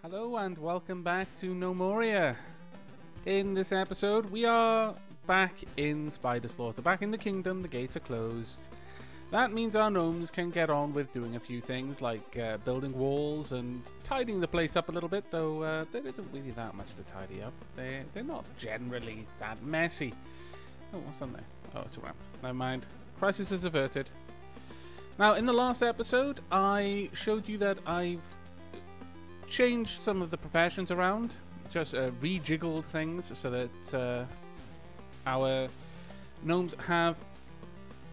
Hello and welcome back to Gnomoria. In this episode, we are back in Spider Slaughter, back in the kingdom. The gates are closed. That means our gnomes can get on with doing a few things like building walls and tidying the place up a little bit, though there isn't really that much to tidy up. They're not generally that messy. Oh, what's on there? Oh, it's a ramp. Never mind. Crisis is averted. Now, in the last episode, I showed you that I've changed some of the professions around, just rejiggled things so that our gnomes have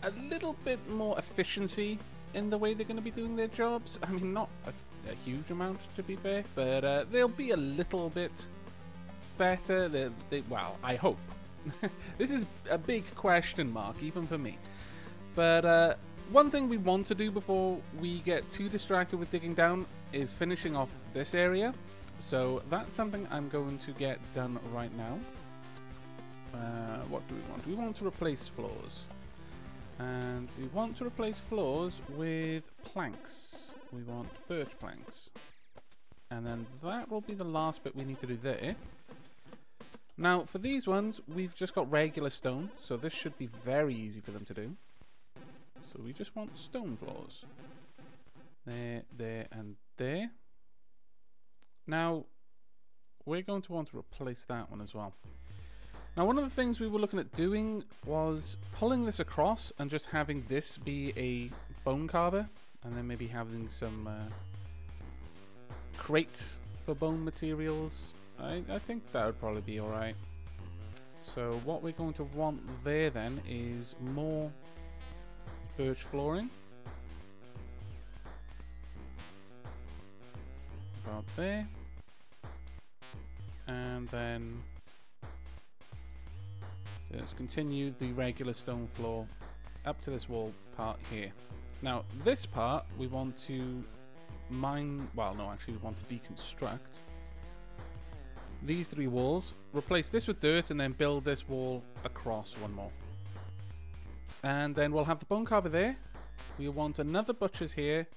a little bit more efficiency in the way they're going to be doing their jobs. I mean, not a huge amount, to be fair, but they'll be a little bit better. Well, I hope. This is a big question mark, even for me. But one thing we want to do before we get too distracted with digging down is finishing off this area. So that's something I'm going to get done right now. What do we want? We want to replace floors. And we want to replace floors with planks. We want birch planks. And then that will be the last bit we need to do there. Now, for these ones, we've just got regular stone, so this should be very easy for them to do. So we just want stone floors. There, there, and there. Now, we're going to want to replace that one as well. Now, one of the things we were looking at doing was pulling this across and just having this be a bone carver, and then maybe having some crates for bone materials. I think that would probably be alright. So what we're going to want there then is more birch flooring. About there. And then let's continue the regular stone floor up to this wall part here. Now this part we want to mine, well no, actually we want to deconstruct these three walls, replace this with dirt, and then build this wall across one more. And then we'll have the bone carver there. We'll want another butcher's here,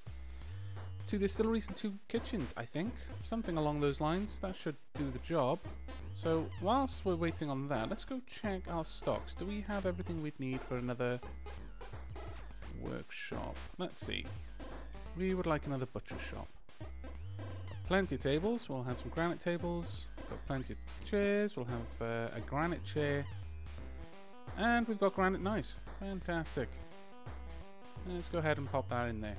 2 distilleries and 2 kitchens, I think. Something along those lines. That should do the job. So whilst we're waiting on that, let's go check our stocks. Do we have everything we'd need for another workshop? Let's see. We would like another butcher's shop. Plenty of tables. We'll have some granite tables. Got plenty of chairs. We'll have a granite chair. And we've got granite knives. Fantastic. Let's go ahead and pop that in there.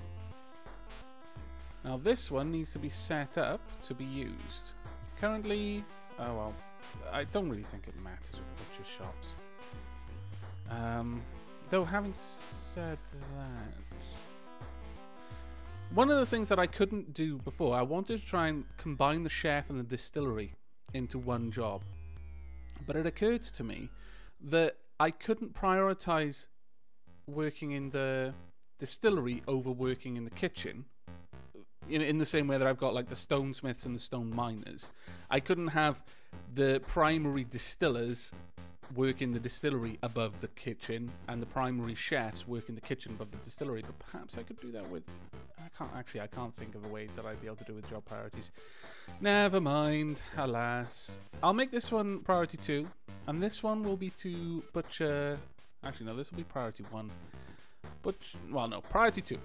Now this one needs to be set up to be used. Currently, oh well, I don't really think it matters with the butcher's shops. Though having said that, one of the things that I couldn't do before, I wanted to try and combine the chef and the distillery into one job. But it occurred to me that I couldn't prioritize working in the distillery over working in the kitchen. In the same way that I've got like the stonesmiths and the stone miners. I couldn't have the primary distillers work in the distillery above the kitchen and the primary chefs work in the kitchen above the distillery. But perhaps I could do that with... I can't think of a way that I'd be able to do with job priorities. Never mind, alas. I'll make this one priority 2, and this one will be to butcher... Actually, no, this will be priority 1. Well, no, priority 2.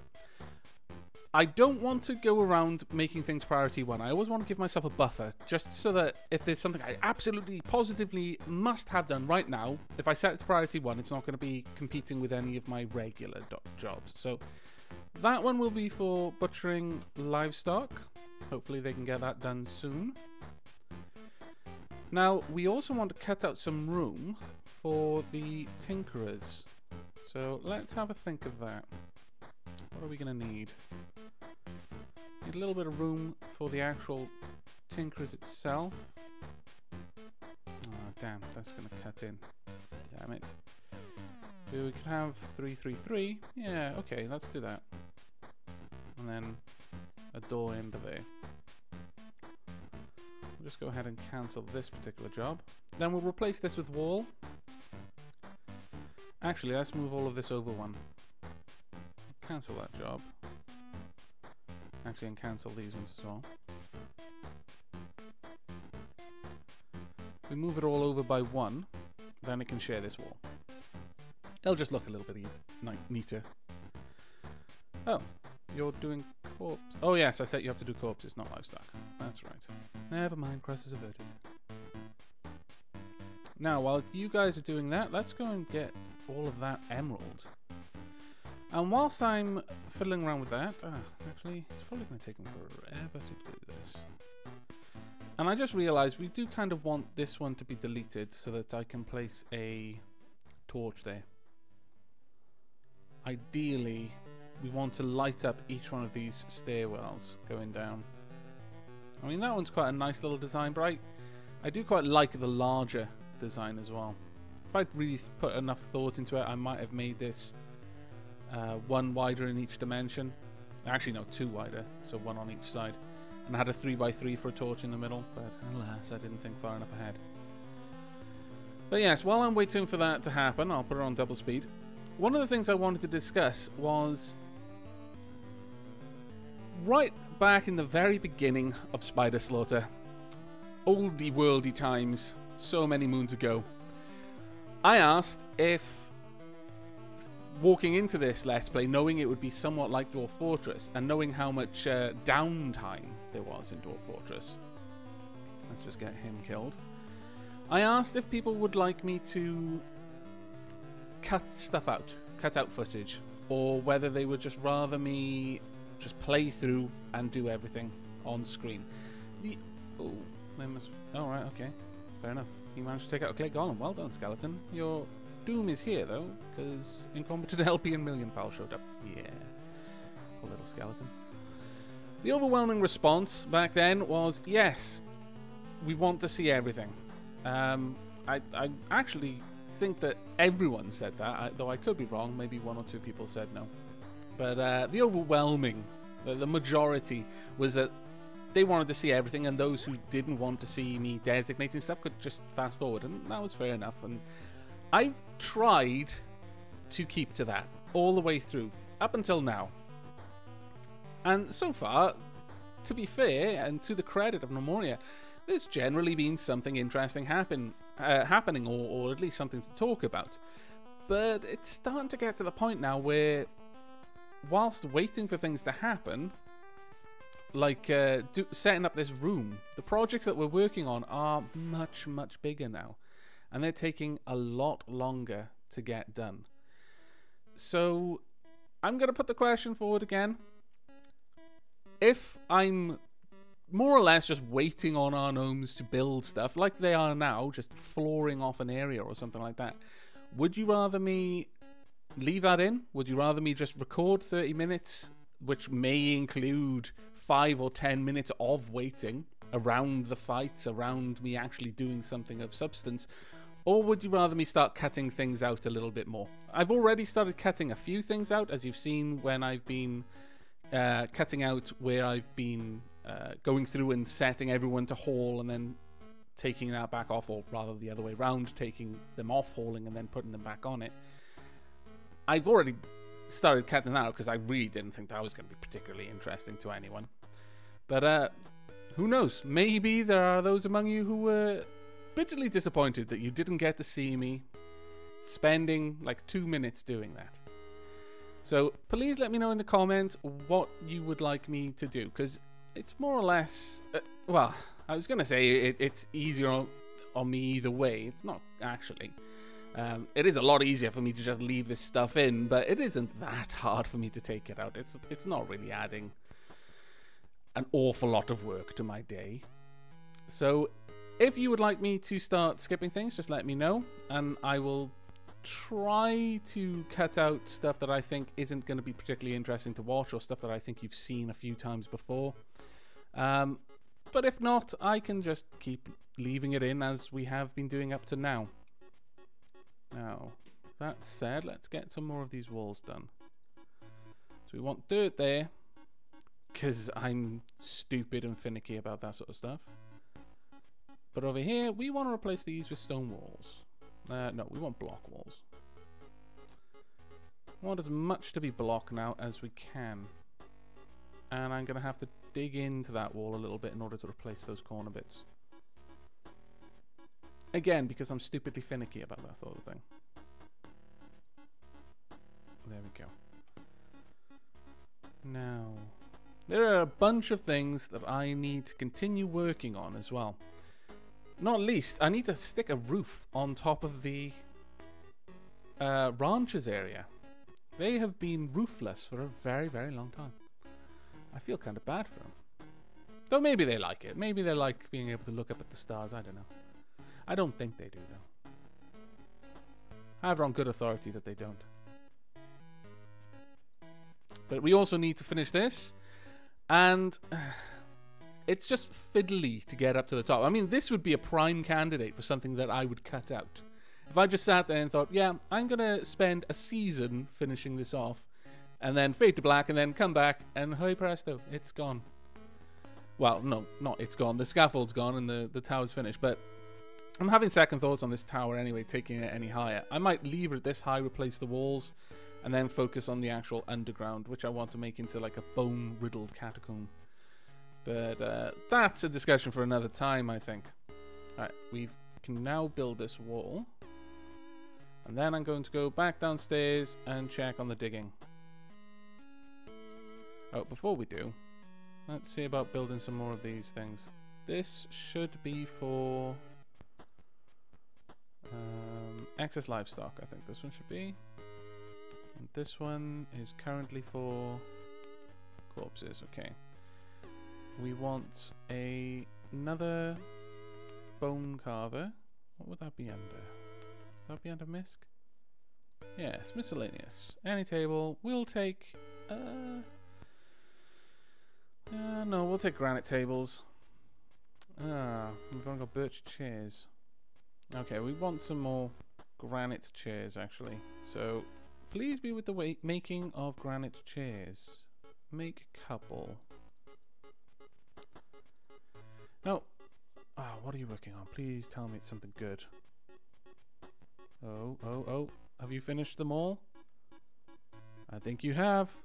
I don't want to go around making things priority 1. I always want to give myself a buffer, just so that if there's something I absolutely, positively must have done right now, if I set it to priority 1, it's not going to be competing with any of my regular jobs. So that one will be for butchering livestock. Hopefully they can get that done soon. Now, we also want to cut out some room for the tinkerers. So let's have a think of that. What are we going to need? Need a little bit of room for the actual tinkerers itself. Oh, damn, that's going to cut in. Damn it. So we could have 333. Yeah, okay, let's do that. And then a door into there. We'll just go ahead and cancel this particular job. Then we'll replace this with wall. Actually, let's move all of this over one. Cancel that job. Actually, and cancel these ones as well. we move it all over by 1, then it can share this wall. It'll just look a little bit neater. Oh, you're doing corpse. Oh yes, I said you have to do corpses, not livestock. That's right. Never mind, crosses averted. Now, while you guys are doing that, let's go and get all of that emerald. And whilst I'm fiddling around with that, actually, it's probably going to take them forever to do this. And I just realised we do kind of want this one to be deleted so that I can place a torch there. Ideally, we want to light up each one of these stairwells going down. I mean, that one's quite a nice little design, but I do quite like the larger design as well. If I'd really put enough thought into it, I might have made this 1 wider in each dimension. Actually, no, 2 wider, so 1 on each side. And I had a 3x3 for a torch in the middle, but alas, I didn't think far enough ahead. But yes, while I'm waiting for that to happen, I'll put it on double speed. One of the things I wanted to discuss was right back in the very beginning of Spider Slaughter, oldie worldy times, so many moons ago, I asked if walking into this Let's Play, knowing it would be somewhat like Dwarf Fortress, and knowing how much downtime there was in Dwarf Fortress. Let's just get him killed. I asked if people would like me to cut stuff out, cut out footage, or whether they would just rather me just play through and do everything on screen. Oh, right, okay, fair enough. You managed to take out a clay golem. Well done, skeleton. Your doom is here though, because incompetent LP and Millionfowl showed up. Yeah, poor little skeleton. The overwhelming response back then was yes, we want to see everything. I actually think that everyone said that, though I could be wrong. Maybe 1 or 2 people said no. But the overwhelming, the majority was that they wanted to see everything, and those who didn't want to see me designating stuff could just fast forward, and that was fair enough. And I've tried to keep to that all the way through, up until now. And so far, to be fair, and to the credit of Gnomoria, there's generally been something interesting happening, or at least something to talk about. But it's starting to get to the point now where, whilst waiting for things to happen, like setting up this room, the projects that we're working on are much, much bigger now. And they're taking a lot longer to get done. So I'm going to put the question forward again. If I'm more or less just waiting on our gnomes to build stuff like they are now, just flooring off an area or something like that, would you rather me leave that in? Would you rather me just record 30 minutes, which may include 5 or 10 minutes of waiting around the fight, around me actually doing something of substance? Or would you rather me start cutting things out a little bit more? I've already started cutting a few things out, as you've seen when I've been cutting out where I've been going through and setting everyone to haul and then taking that back off, or rather the other way around, taking them off hauling and then putting them back on it. I've already started cutting that out because I really didn't think that was going to be particularly interesting to anyone. But who knows? Maybe there are those among you who were bitterly disappointed that you didn't get to see me spending like 2 minutes doing that. So please let me know in the comments what you would like me to do, because it's more or less, well, I was going to say it's easier on me either way. It's not actually. It is a lot easier for me to just leave this stuff in, but it isn't that hard for me to take it out. It's not really adding an awful lot of work to my day. So if you would like me to start skipping things, just let me know, and I will try to cut out stuff that I think isn't going to be particularly interesting to watch, or stuff that I think you've seen a few times before. But if not, I can just keep leaving it in as we have been doing up to now. Now, that said, let's get some more of these walls done. So we want dirt there, because I'm stupid and finicky about that sort of stuff. But over here, we want to replace these with stone walls. No, we want block walls. We want as much to be block now as we can. And I'm going to have to dig into that wall a little bit in order to replace those corner bits. Again, because I'm stupidly finicky about that sort of thing. There we go. Now, there are a bunch of things that I need to continue working on as well. Not least, I need to stick a roof on top of the ranches area. They have been roofless for a very, very long time. I feel kind of bad for them. Though maybe they like it. Maybe they like being able to look up at the stars. I don't know. I don't think they do, though. I have on good authority that they don't. But we also need to finish this. And it's just fiddly to get up to the top. I mean, this would be a prime candidate for something that I would cut out. If I just sat there and thought, yeah, I'm going to spend a season finishing this off. And then fade to black and then come back and hey presto, it's gone. Well, no, not it's gone. The scaffold's gone and the tower's finished. But I'm having second thoughts on this tower anyway, taking it any higher. I might leave it this high, replace the walls, and then focus on the actual underground, which I want to make into like a bone-riddled catacomb. But that's a discussion for another time, I think. Alright, we can now build this wall. And then I'm going to go back downstairs and check on the digging. Oh, before we do, let's see about building some more of these things. This should be for excess livestock, I think this one should be. And this one is currently for corpses, okay. We want another bone carver. What would that be under? Would that be under misc? Yes, miscellaneous. Any table. We'll take... no, we'll take granite tables. We've only got birch chairs. Okay, we want some more granite chairs, actually. So, please be with the making of granite chairs. Make a couple. No. What are you working on? Please tell me it's something good. Oh. Have you finished them all? I think you have.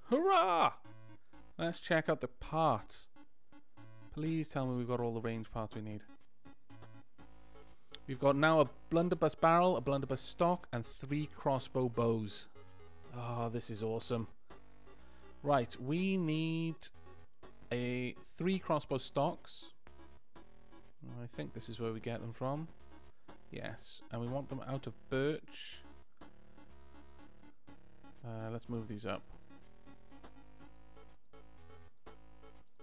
Hurrah! Let's check out the parts. Please tell me we've got all the range parts we need. We've got now a blunderbuss barrel, a blunderbuss stock, and 3 crossbow bows. Oh, this is awesome. Right, we need 3 crossbow stocks. I think this is where we get them from. Yes, and we want them out of birch. Let's move these up.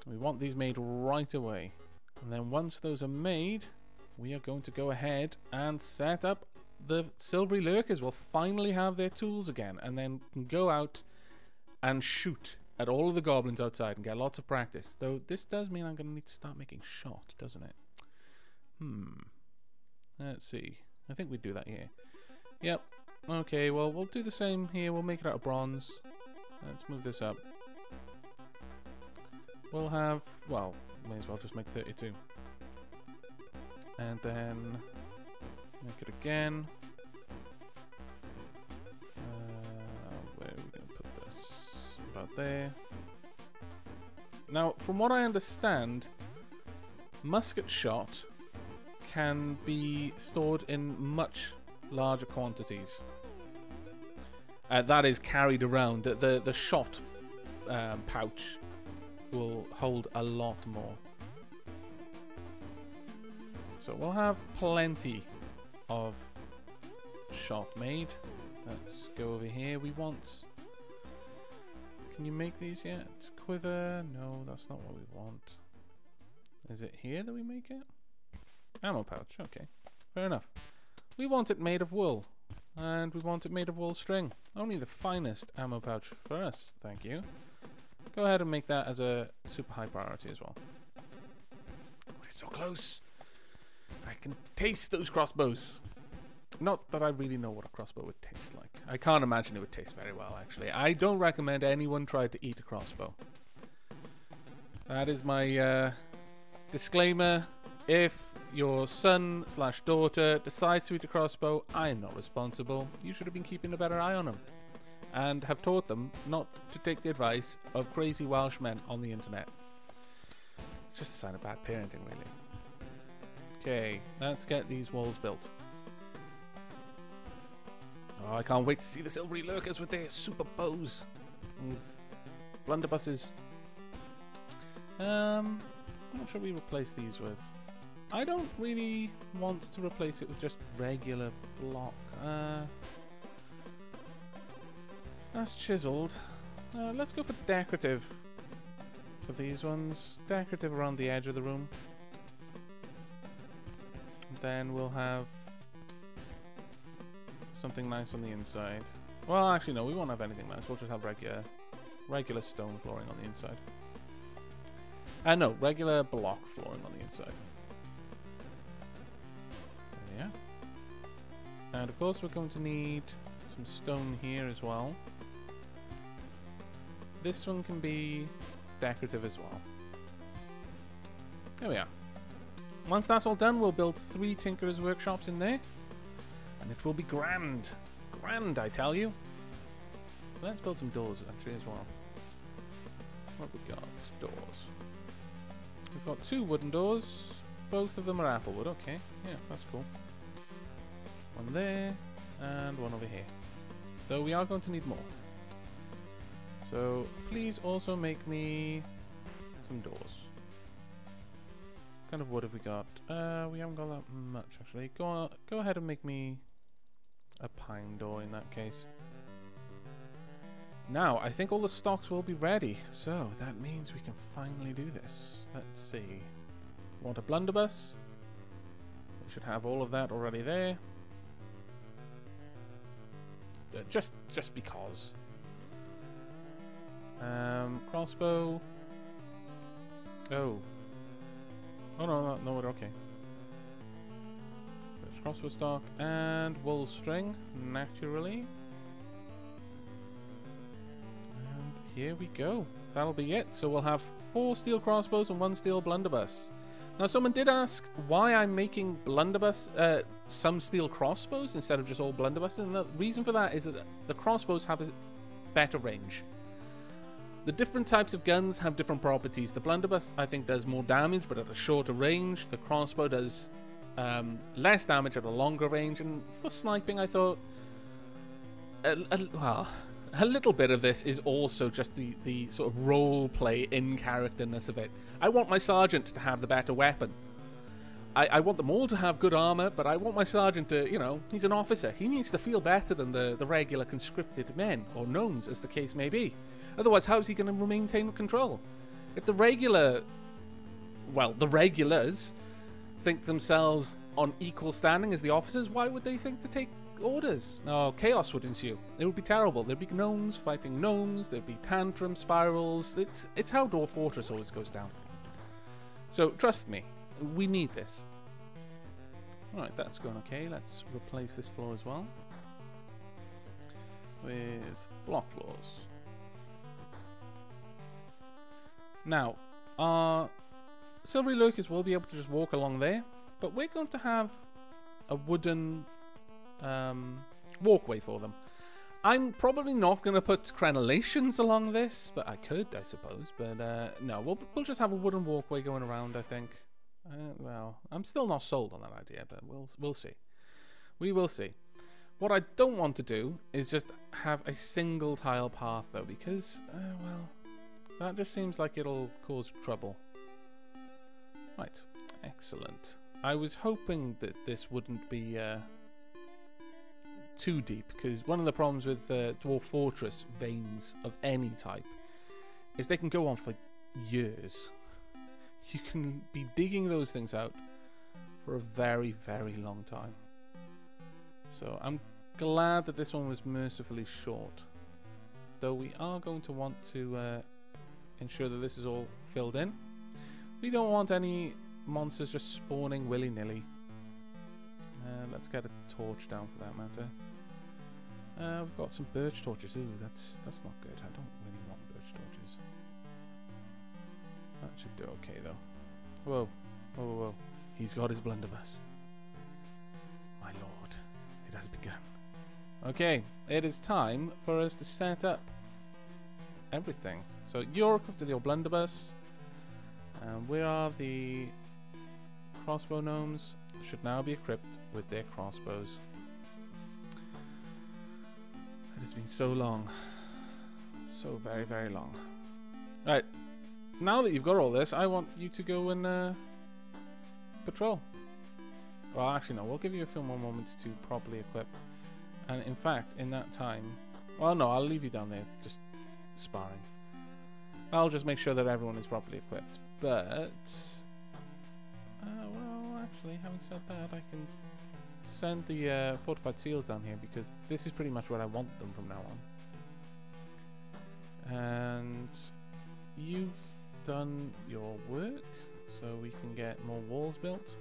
We want these made right away. And then once those are made, we are going to go ahead and set up the silvery lurkers. Will finally have their tools again, and then can go out and shoot at all of the goblins outside and get lots of practice. Though this does mean I'm going to need to start making shot, doesn't it? Let's see. I think we do that here. Yep. Okay, well, we'll do the same here. We'll make it out of bronze. Let's move this up. We'll have, well, may as well just make 32. And then make it again. Where are we going to put this? About there. Now, from what I understand, musket shot can be stored in much larger quantities. That is carried around. The shot pouch will hold a lot more. So we'll have plenty of shot made. Let's go over here. We want... Can you make these yet? Quiver? No, that's not what we want. Is it here that we make it? Ammo pouch. Okay, fair enough. We want it made of wool. And we want it made of wool string. Only the finest ammo pouch for us. Thank you. Go ahead and make that as a super high priority as well. We're so close. I can taste those crossbows. Not that I really know what a crossbow would taste like. I can't imagine it would taste very well, actually. I don't recommend anyone try to eat a crossbow. That is my disclaimer. If your son/daughter decides to eat a crossbow, I am not responsible. You should have been keeping a better eye on them. And have taught them not to take the advice of crazy Welsh men on the internet. It's just a sign of bad parenting, really. Okay, let's get these walls built. Oh, I can't wait to see the silvery lurkers with their super bows. Blunderbusses. What should we replace these with? I don't really want to replace it with just regular block. That's chiseled. Let's go for decorative for these ones. Decorative around the edge of the room. Then we'll have something nice on the inside. Well, actually, no, we won't have anything nice. We'll just have regular stone flooring on the inside. No, regular block flooring on the inside. There we are. And of course, we're going to need some stone here as well. This one can be decorative as well. There we are. Once that's all done, we'll build 3 Tinkerer's Workshops in there. And it will be grand. Grand, I tell you. Let's build some doors, actually, as well. What have we got? Doors. We've got 2 wooden doors. Both of them are applewood. Okay, yeah, that's cool. One there, and one over here. Though we are going to need more. So, please also make me some doors. What kind of wood have we got? We haven't got that much, actually. Go ahead and make me a pine door in that case. Now, I think all the stocks will be ready. So, that means we can finally do this. Let's see. Want a blunderbuss? We should have all of that already there. Just because. Crossbow. Oh. Oh no, we're okay. There's crossbow stock and wool string, naturally. And here we go. That'll be it. So we'll have 4 steel crossbows and 1 steel blunderbuss. Now, someone did ask why I'm making blunderbuss, some steel crossbows instead of just all blunderbuss, and the reason for that is that the crossbows have a better range. The different types of guns have different properties. The blunderbuss, I think, does more damage, but at a shorter range. The crossbow does less damage at a longer range, and for sniping, I thought, well, a little bit of this is also just the sort of role play in characterness of it. I want my sergeant to have the better weapon. I want them all to have good armor, but I want my sergeant to, you know, he's an officer. He needs to feel better than the regular conscripted men, or gnomes, as the case may be. Otherwise, how is he going to maintain control? If the regulars think themselves on equal standing as the officers, why would they think to take orders? No, chaos would ensue. It would be terrible. There'd be gnomes fighting gnomes. There'd be tantrum spirals. It's how Dwarf Fortress always goes down. So trust me, we need this. Alright, that's going okay. Let's replace this floor as well with block floors. Now, our silvery lurkers will be able to just walk along there, but we're going to have a wooden walkway for them. I'm probably not going to put crenellations along this, but I could, I suppose. But no, we'll just have a wooden walkway going around, I think. Well, I'm still not sold on that idea, but we'll see. We will see. What I don't want to do is just have a single tile path, though, because, well, that just seems like it'll cause trouble. Right, excellent. I was hoping that this wouldn't be too deep, because one of the problems with Dwarf Fortress veins of any type is they can go on for years. You can be digging those things out for a very, very long time. So I'm glad that this one was mercifully short. Though we are going to want to ensure that this is all filled in. We don't want any monsters just spawning willy-nilly. Let's get a torch down for that matter. We've got some birch torches. Ooh, that's not good. I don't really want birch torches. That should do okay though. Whoa, whoa, whoa, whoa. He's got his blunderbuss. My lord, it has begun. Okay, it is time for us to set up everything. So you're equipped with your blunderbuss. Where are the crossbow gnomes should now be equipped with their crossbows. It has been so long. So very, very long. Right. Now that you've got all this, I want you to go and patrol. Well, actually, no. We'll give you a few more moments to properly equip. And in fact, in that time... Well, no, I'll leave you down there just sparring. I'll just make sure that everyone is properly equipped. But... well, actually, having said that, I can send the fortified seals down here because this is pretty much where I want them from now on. And you've done your work, so we can get more walls built.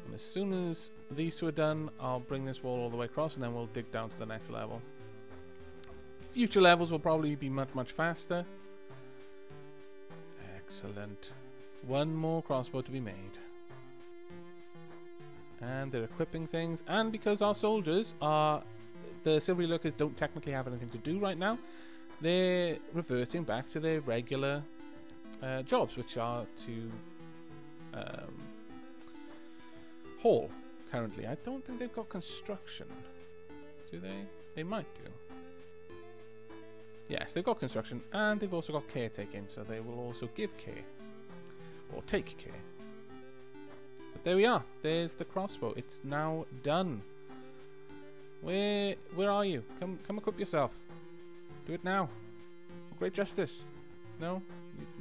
And as soon as these two are done, I'll bring this wall all the way across and then we'll dig down to the next level. Future levels will probably be much, much faster. Excellent. One more crossbow to be made. And they're equipping things. And because our soldiers are... The silvery lurkers don't technically have anything to do right now, they're reverting back to their regular jobs, which are to haul currently. I don't think they've got construction. Do they? They might do. Yes, they've got construction, and they've also got caretaking, so they will also give care. Or take care. But there we are. There's the crossbow. It's now done. Where are you? Come equip yourself. Do it now. Great justice. No?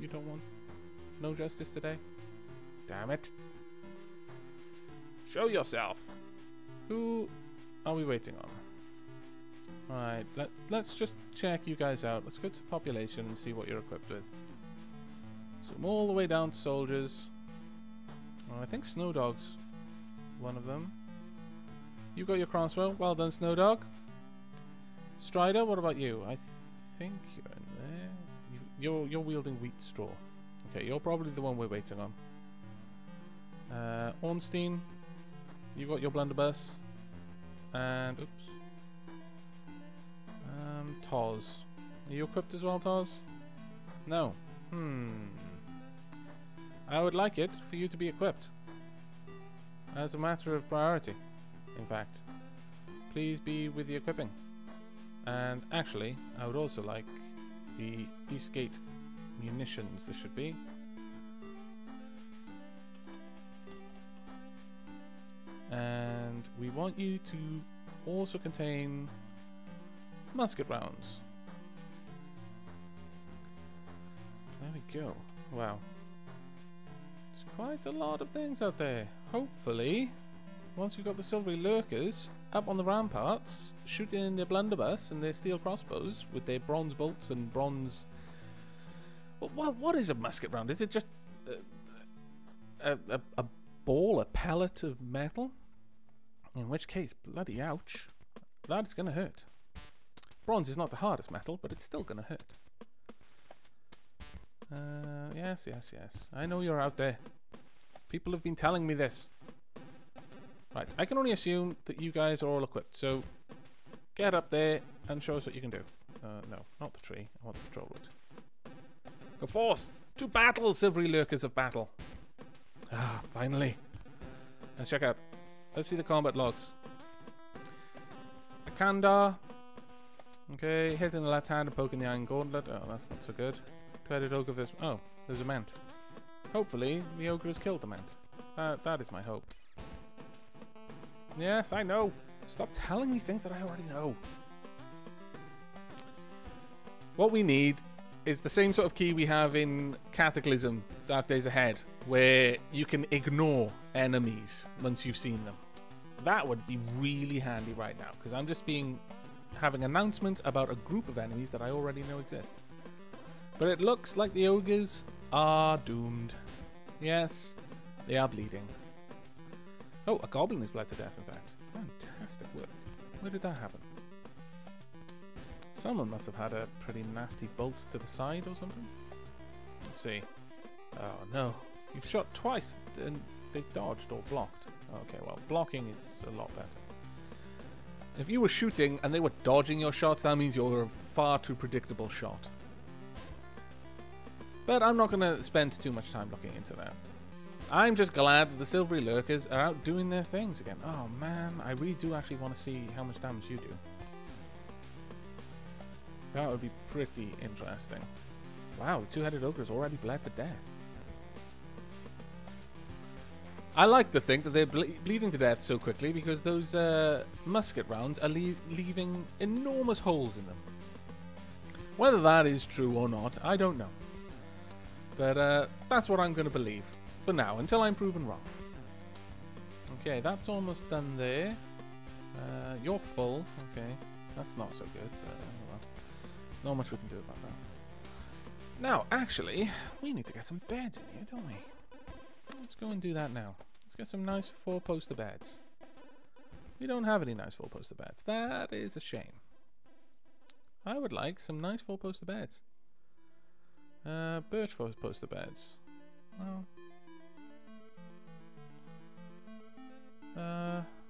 You don't want no justice today? Damn it. Show yourself. Who are we waiting on? Alright, let's just check you guys out. Let's go to population and see what you're equipped with. Zoom all the way down to soldiers. Oh, I think Snowdog's one of them. You got your crossbow. Well done, Snowdog. Strider, what about you? I think you're in there. You're wielding wheat straw. Okay, you're probably the one we're waiting on. Ornstein, you got your blunderbuss. And oops. Toz. Are you equipped as well, Toz? No. I would like it for you to be equipped. As a matter of priority. In fact, please be with the equipping. And actually, I would also like the Eastgate munitions. This should be. And we want you to also contain musket rounds. There we go. Wow. There's quite a lot of things out there. Hopefully, once you've got the silvery lurkers up on the ramparts, shooting in their blunderbuss and their steel crossbows with their bronze bolts and bronze... Well, what is a musket round? Is it just a ball, a pellet of metal? In which case, bloody ouch. That is going to hurt. Bronze is not the hardest metal, but it's still going to hurt. Yes. I know you're out there. People have been telling me this. Right, I can only assume that you guys are all equipped, so get up there and show us what you can do. No, not the tree. I want the patrol route. Go forth! To battle, silvery lurkers of battle! Ah, finally. Let's check out. Let's see the combat logs. A Kandar. Okay, hitting the left hand and poking the iron gauntlet. Oh, that's not so good. Dreaded ogre this. Oh, there's a Ment. Hopefully, the ogre has killed the Ment. That is my hope. Yes, I know. Stop telling me things that I already know. What we need is the same sort of key we have in Cataclysm, Dark Days Ahead, where you can ignore enemies once you've seen them. That would be really handy right now, because I'm just having announcements about a group of enemies that I already know exist. But it looks like the ogres are doomed. Yes, they are bleeding. Oh, a goblin is bled to death, in fact. Fantastic work. Where did that happen? Someone must have had a pretty nasty bolt to the side or something. Let's see. Oh no. You've shot twice and they've dodged or blocked. Okay, well, blocking is a lot better. If you were shooting and they were dodging your shots, that means you're a far too predictable shot. But I'm not going to spend too much time looking into that. I'm just glad that the silvery lurkers are out doing their things again. Oh man, I really do actually want to see how much damage you do. That would be pretty interesting. Wow, the two-headed ogre is already bled to death. I like to think that they're bleeding to death so quickly because those musket rounds are leaving enormous holes in them. Whether that is true or not, I don't know. But that's what I'm going to believe for now, until I'm proven wrong. Okay, that's almost done there. You're full. Okay, that's not so good, but well, there's not much we can do about that. Now, actually, we need to get some beds in here, don't we? Let's go and do that now. Let's get some nice four-poster beds. We don't have any nice four-poster beds. That is a shame. I would like some nice four-poster beds. Birch four-poster beds. Oh.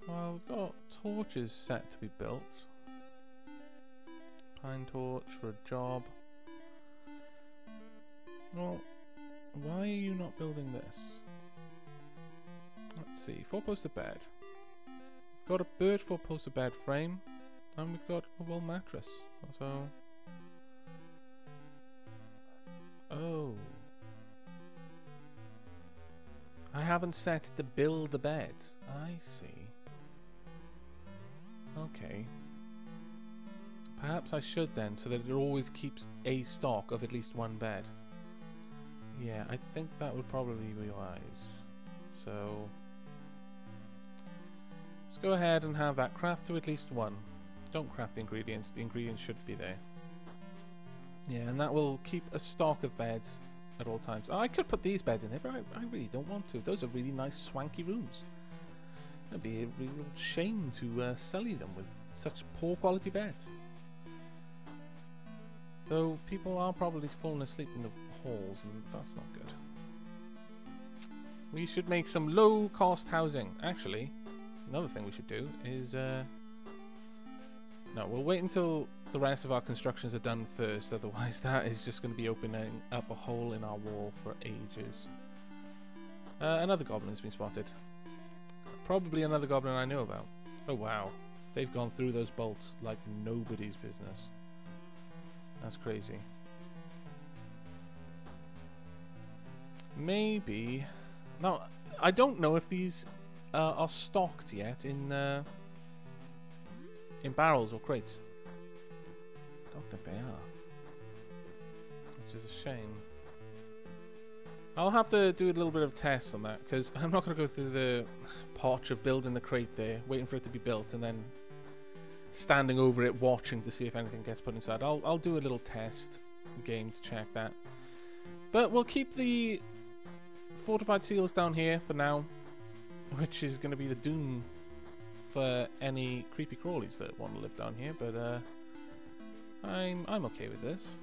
Well, we've got torches set to be built. Pine torch for a job. Well, why are you not building this? Let's see, four-poster bed. We've got a birch four-poster bed frame, and we've got a wool mattress. So, oh, I haven't set to build the beds. I see. Okay. Perhaps I should then, so that it always keeps a stock of at least one bed. Yeah, I think that would probably be wise. So, let's go ahead and have that craft to at least one. Don't craft the ingredients should be there. Yeah, and that will keep a stock of beds at all times. Oh, I could put these beds in there, but I really don't want to. Those are really nice swanky rooms. It'd be a real shame to sully them with such poor quality beds. Though people are probably falling asleep in the halls, and that's not good. We should make some low-cost housing. Actually, another thing we should do is... No, we'll wait until the rest of our constructions are done first, otherwise that is just going to be opening up a hole in our wall for ages. Another goblin's been spotted. Probably another goblin I know about. Oh wow, they've gone through those bolts like nobody's business. That's crazy. Maybe... Now, I don't know if these are stocked yet in barrels or crates. I don't think they are. Which is a shame. I'll have to do a little bit of test on that, because I'm not going to go through the potch of building the crate there, waiting for it to be built, and then standing over it watching to see if anything gets put inside. I'll do a little test game to check that. But we'll keep the fortified seals down here for now, which is going to be the doom for any creepy crawlies that want to live down here, but I'm okay with this.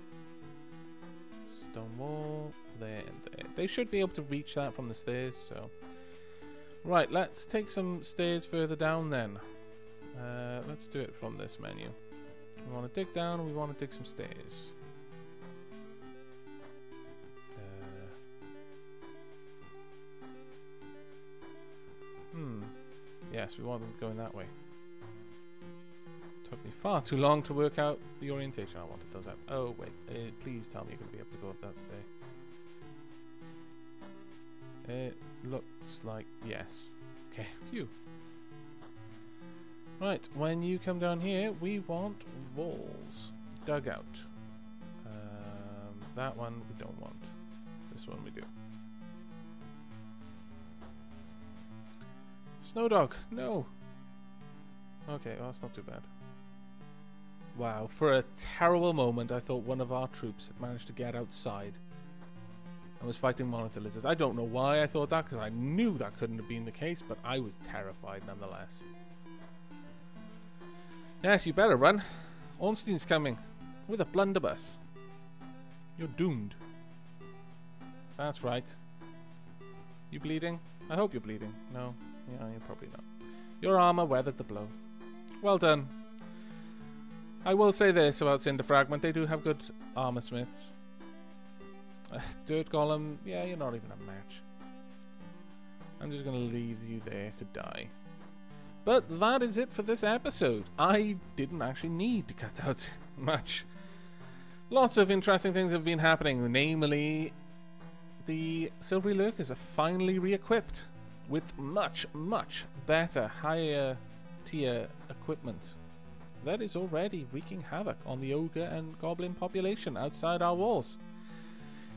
Stone wall, there and there. They should be able to reach that from the stairs, so... Right, let's take some stairs further down then. Let's do it from this menu. We want to dig down and we want to dig some stairs. Yes, we want them going that way. Took me far too long to work out the orientation I wanted those out. Oh wait, please tell me you're going to be able to go up that stair. It looks like yes. Okay, phew. Right, when you come down here, we want walls. Dugout. That one we don't want. This one we do. Snow dog, no. Okay, well, that's not too bad. Wow, for a terrible moment, I thought one of our troops had managed to get outside and was fighting monitor lizards. I don't know why I thought that, because I knew that couldn't have been the case, but I was terrified nonetheless. Yes, you better run. Ornstein's coming with a blunderbuss. You're doomed. That's right. You bleeding? I hope you're bleeding. No. Yeah, you're probably not. Your armor weathered the blow. Well done. I will say this about Cinder Fragment. They do have good armor smiths. Dirt Golem, yeah, you're not even a match. I'm just going to leave you there to die. But that is it for this episode. I didn't actually need to cut out much. Lots of interesting things have been happening, namely the Silvery Lurkers are finally re-equipped with much, much better, higher tier equipment that is already wreaking havoc on the ogre and goblin population outside our walls.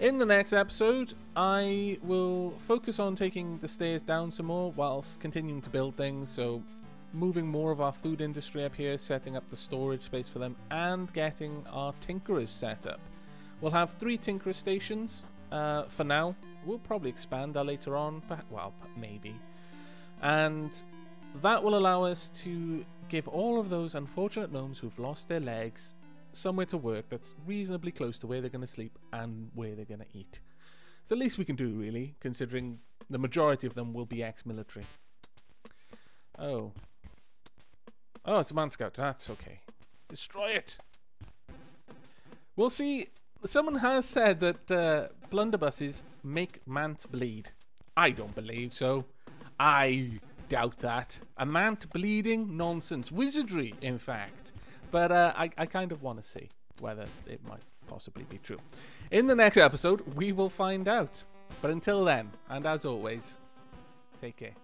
In the next episode, I will focus on taking the stairs down some more whilst continuing to build things, so moving more of our food industry up here, setting up the storage space for them, and getting our tinkerers set up. We'll have 3 tinkerer stations for now. We'll probably expand that later on, well, maybe. And that will allow us to give all of those unfortunate gnomes who've lost their legs somewhere to work that's reasonably close to where they're going to sleep and where they're going to eat. It's the least we can do, really, considering the majority of them will be ex-military. Oh, it's a man scout. That's okay. Destroy it. We'll see. Someone has said that blunderbusses make mants bleed. I don't believe so. I doubt that. A mant bleeding? Nonsense. Wizardry, in fact. But I kind of want to see whether it might possibly be true. In the next episode, we will find out. But until then, and as always, take care.